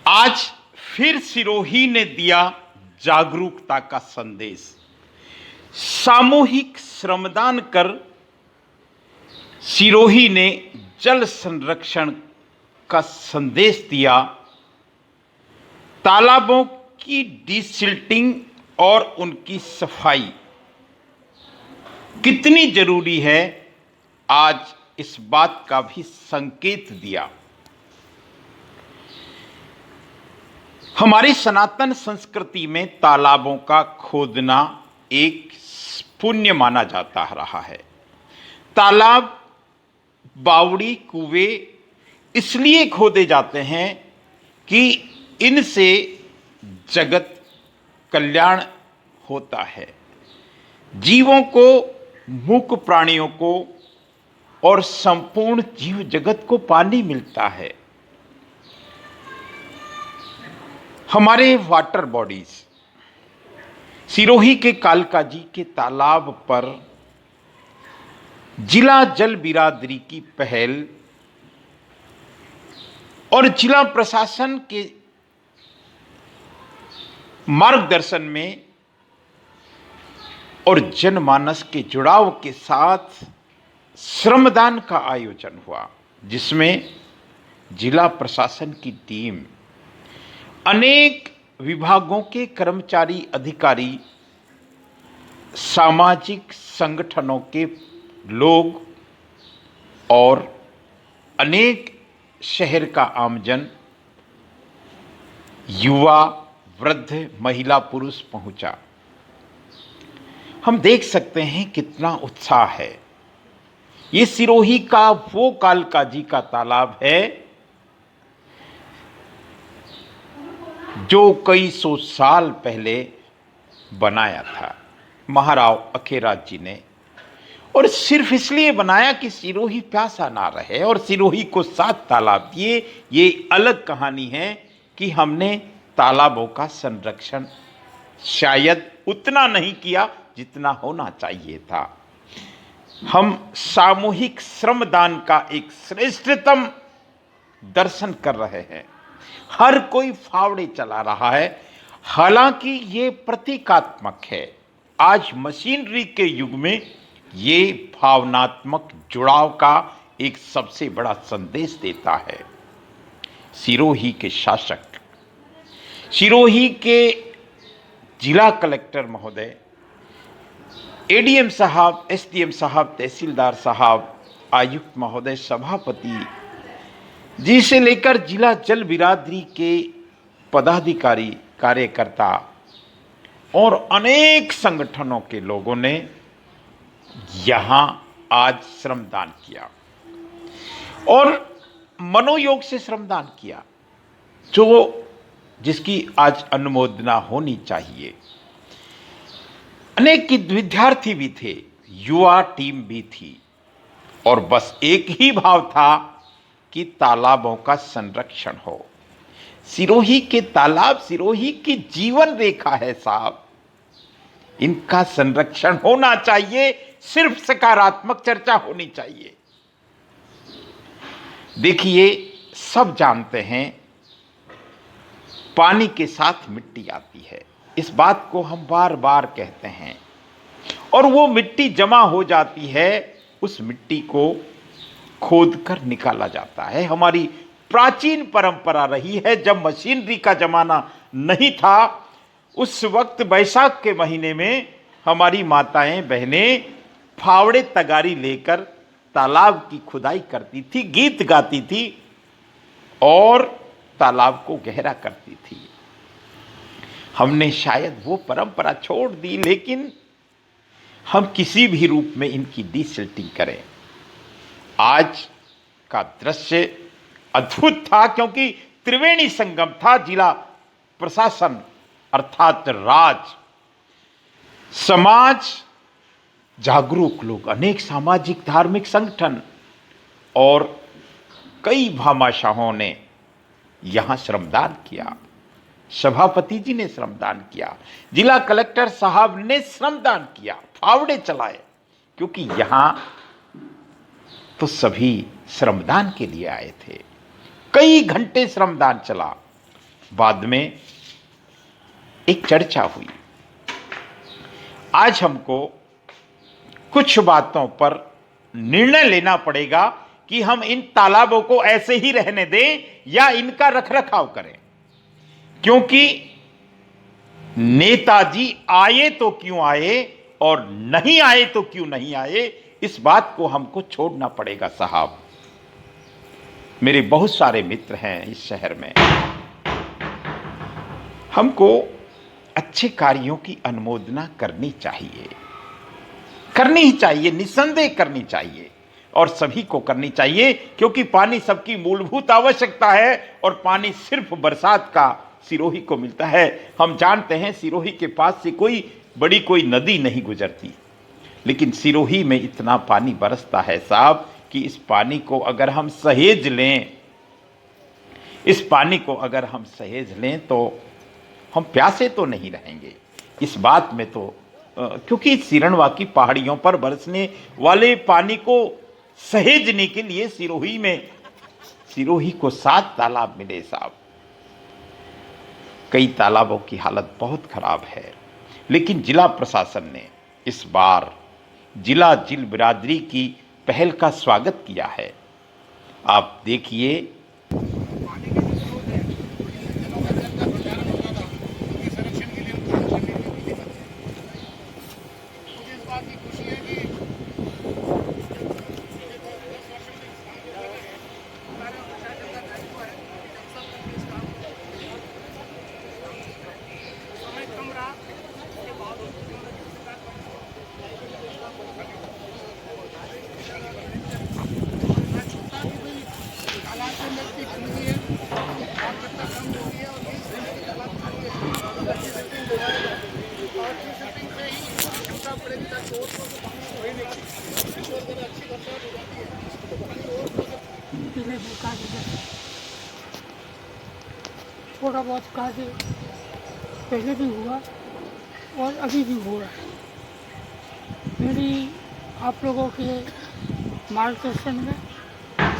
आज फिर सिरोही ने दिया जागरूकता का संदेश। सामूहिक श्रमदान कर सिरोही ने जल संरक्षण का संदेश दिया। तालाबों की डिसिल्टिंग और उनकी सफाई कितनी जरूरी है, आज इस बात का भी संकेत दिया। हमारी सनातन संस्कृति में तालाबों का खोदना एक पुण्य माना जाता रहा है। तालाब, बावड़ी, कुएं इसलिए खोदे जाते हैं कि इनसे जगत कल्याण होता है। जीवों को, मूक प्राणियों को और संपूर्ण जीव जगत को पानी मिलता है। हमारे वाटर बॉडीज, सिरोही के कालका जी के तालाब पर जिला जल बिरादरी की पहल और जिला प्रशासन के मार्गदर्शन में और जनमानस के जुड़ाव के साथ श्रमदान का आयोजन हुआ, जिसमें जिला प्रशासन की टीम, अनेक विभागों के कर्मचारी, अधिकारी, सामाजिक संगठनों के लोग और अनेक शहर का आमजन, युवा, वृद्ध, महिला, पुरुष पहुंचा। हम देख सकते हैं कितना उत्साह है। ये सिरोही का वो कालका जी का तालाब है जो कई सौ साल पहले बनाया था महाराव अखेराज जी ने, और सिर्फ इसलिए बनाया कि सिरोही प्यासा ना रहे और सिरोही को 7 तालाब दिए। ये अलग कहानी है कि हमने तालाबों का संरक्षण शायद उतना नहीं किया जितना होना चाहिए था। हम सामूहिक श्रमदान का एक श्रेष्ठतम दर्शन कर रहे हैं। हर कोई फावड़े चला रहा है, हालांकि ये प्रतीकात्मक है। आज मशीनरी के युग में ये भावनात्मक जुड़ाव का एक सबसे बड़ा संदेश देता है। सिरोही के शासक, सिरोही के जिला कलेक्टर महोदय, एडीएम साहब, एसडीएम साहब, तहसीलदार साहब, आयुक्त महोदय, सभापति जी से लेकर जिला जल बिरादरी के पदाधिकारी, कार्यकर्ता और अनेक संगठनों के लोगों ने यहां आज श्रमदान किया और मनोयोग से श्रमदान किया, जिसकी आज अनुमोदना होनी चाहिए। अनेक विद्यार्थी भी थे, युवा टीम भी थी और बस एक ही भाव था कि तालाबों का संरक्षण हो। सिरोही के तालाब सिरोही की जीवन रेखा है साहब, इनका संरक्षण होना चाहिए। सिर्फ सकारात्मक चर्चा होनी चाहिए। देखिए, सब जानते हैं पानी के साथ मिट्टी आती है, इस बात को हम बार बार कहते हैं, और वो मिट्टी जमा हो जाती है, उस मिट्टी को खोद कर निकाला जाता है। हमारी प्राचीन परंपरा रही है। जब मशीनरी का जमाना नहीं था, उस वक्त बैसाख के महीने में हमारी माताएं, बहनें फावड़े, तगारी लेकर तालाब की खुदाई करती थी, गीत गाती थी और तालाब को गहरा करती थी। हमने शायद वो परंपरा छोड़ दी, लेकिन हम किसी भी रूप में इनकी डिसिल्टिंग करें। आज का दृश्य अद्भुत था, क्योंकि त्रिवेणी संगम था। जिला प्रशासन अर्थात राज, समाज, जागरूक लोग, अनेक सामाजिक धार्मिक संगठन और कई भामाशाहों ने यहां श्रमदान किया। सभापति जी ने श्रमदान किया, जिला कलेक्टर साहब ने श्रमदान किया, फावड़े चलाए, क्योंकि यहां तो सभी श्रमदान के लिए आए थे। कई घंटे श्रमदान चला। बाद में एक चर्चा हुई। आज हमको कुछ बातों पर निर्णय लेना पड़ेगा कि हम इन तालाबों को ऐसे ही रहने दें या इनका रखरखाव करें, क्योंकि नेताजी आए तो क्यों आए और नहीं आए तो क्यों नहीं आए, इस बात को हमको छोड़ना पड़ेगा साहब। मेरे बहुत सारे मित्र हैं इस शहर में। हमको अच्छे कार्यों की अनुमोदना करनी चाहिए, करनी ही चाहिए, निस्संदेह करनी चाहिए, और सभी को करनी चाहिए, क्योंकि पानी सबकी मूलभूत आवश्यकता है और पानी सिर्फ बरसात का सिरोही को मिलता है। हम जानते हैं सिरोही के पास से कोई बड़ी कोई नदी नहीं गुजरती, लेकिन सिरोही में इतना पानी बरसता है साहब कि इस पानी को अगर हम सहेज लें, इस पानी को अगर हम सहेज लें तो हम प्यासे तो नहीं रहेंगे। इस बात में तो क्योंकि सिरणवा की पहाड़ियों पर बरसने वाले पानी को सहेजने के लिए सिरोही को 7 तालाब मिले साहब। कई तालाबों की हालत बहुत खराब है, लेकिन जिला प्रशासन ने इस बार जिला जिल बिरादरी की पहल का स्वागत किया है। आप देखिए, थोड़ा बहुत कार्य पहले भी हुआ और अभी भी हो रहा है। मेरी आप लोगों के मार्गदर्शन में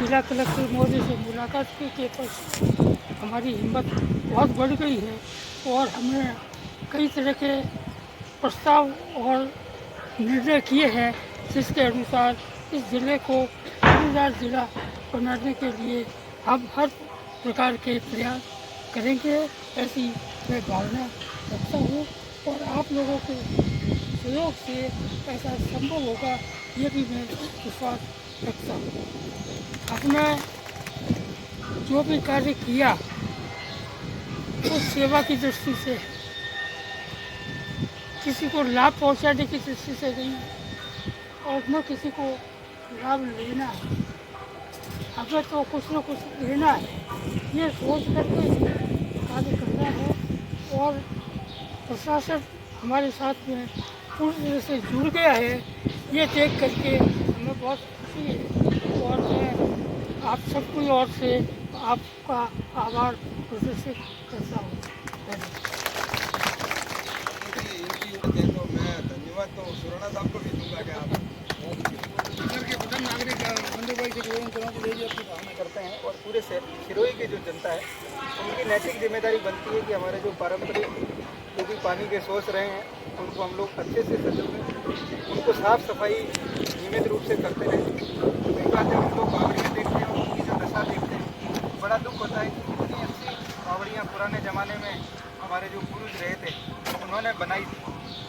जिला कलेक्टर महोदय से मुलाकात के पर हमारी हिम्मत बहुत बढ़ गई है और हमने कई तरह के प्रस्ताव और निर्णय किए हैं, जिसके अनुसार इस ज़िले को पानीदार ज़िला बनाने के लिए हम हर प्रकार के प्रयास करेंगे, ऐसी मैं भावना रखता हूँ और आप लोगों के सहयोग से ऐसा संभव होगा, ये भी मैं विश्वास रखता हूँ। अपना जो भी कार्य किया वो सेवा की दृष्टि से, किसी को लाभ पहुंचाने की दृष्टि से नहीं और न किसी को लाभ लेना है। हमें तो कुछ न कुछ लेना है, ये सोच करके कार्य करना है और प्रशासन हमारे साथ में पूरी तरह से जुड़ गया है, ये देख करके हमें बहुत खुशी है और मैं आप सबकी ओर से आपका आभार प्रदर्शित करता हूँ। मैं धन्यवाद तो सुराना साहब को भी दूंगा कि आप इधर के प्रथम नागरिक मंदिर भाई से गोविंद चौहान को अपनी भावना करते हैं और पूरे सिरोही की जो जनता है उनकी नैतिक जिम्मेदारी बनती है कि हमारे जो पारंपरिक जो भी पानी के सोर्स रहे हैं उनको हम लोग अच्छे से सजाएं, उनको साफ सफाई नियमित रूप से करते रहें। कई बार जब हम लोग बावड़ियाँ देखते हैं और उनकी जो दशा देखते हैं, बड़ा दुख होता है कि इतनी अच्छी बावड़ियाँ पुराने ज़माने में हमारे जो पुरुष रहे थे उन्होंने बनाई थी,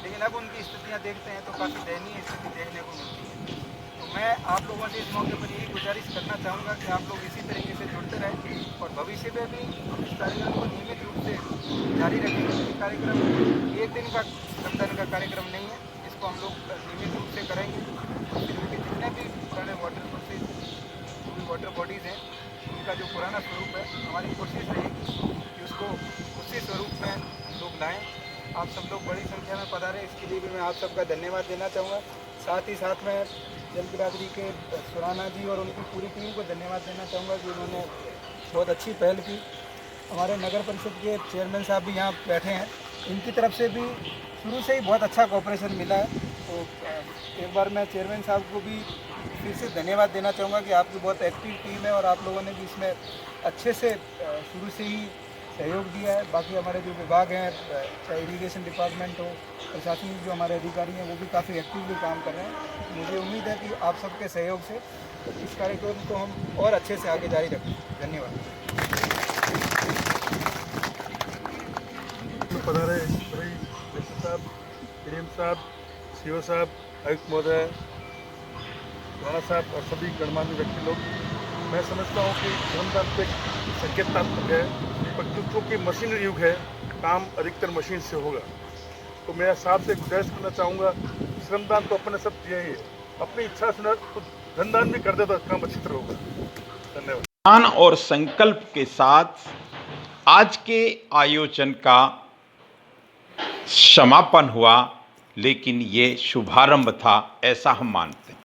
लेकिन अब उनकी स्थितियाँ देखते हैं तो काफ़ी दयनीय स्थिति देखने को मिलती है। तो मैं आप लोगों से इस मौके पर यही गुजारिश करना चाहूँगा कि आप लोग इसी तरीके से जुड़ते रहें और भविष्य में भी इस कार्यक्रम को नियमित रूप से जारी रखेंगे। ये कार्यक्रम एक दिन का श्रमदान का कार्यक्रम नहीं है, इसको हम लोग नियमित रूप से करेंगे। क्योंकि जितने भी पुराने वाटर सोर्सेज, जो भी वाटर बॉडीज़ हैं, उनका जो पुराना स्वरूप है, हमारी कोशिश रहेगी कि उसको उसी स्वरूप में लोग लाएँ। आप सब लोग बड़ी संख्या में पधारे, इसके लिए भी मैं आप सबका धन्यवाद देना चाहूँगा। साथ ही साथ में जल बिरादरी के सुराना जी और उनकी पूरी टीम को धन्यवाद देना चाहूँगा कि उन्होंने बहुत अच्छी पहल की। हमारे नगर परिषद के चेयरमैन साहब भी यहाँ बैठे हैं, इनकी तरफ से भी शुरू से ही बहुत अच्छा कोऑपरेशन मिला है। तो एक बार मैं चेयरमैन साहब को भी फिर से धन्यवाद देना चाहूँगा कि आपकी बहुत एक्टिव टीम है और आप लोगों ने भी इसमें अच्छे से शुरू से ही सहयोग दिया है। बाकी हमारे जो विभाग हैं, चाहे इरिगेशन डिपार्टमेंट हो, प्रशासनिक जो हमारे अधिकारी हैं, वो भी काफ़ी एक्टिवली काम कर रहे हैं। मुझे उम्मीद है कि आप सबके सहयोग से इस कार्यक्रम को हम और अच्छे से आगे जारी रखें। धन्यवाद। पधारे सभी कलेक्टर साहब, डीएम साहब, सीओ साहब, आयुक्त महोदय, राणा साहब और सभी गणमान्य व्यक्ति लोग, मैं समझता हूँ कि श्रमदान पे संकेतात्मक है, परंतु चूँकि मशीनरी युग है, काम अधिकतर मशीन से होगा। तो मैं साहब से गुजारिश करना चाहूँगा, श्रमदान तो अपने सब दिए ही है, अपनी इच्छा से कुछ धनदान भी कर दे तो काम अच्छी तरह होगा। धन्यवाद। ध्यान और संकल्प के साथ आज के आयोजन का समापन हुआ, लेकिन ये शुभारंभ था, ऐसा हम मानते हैं।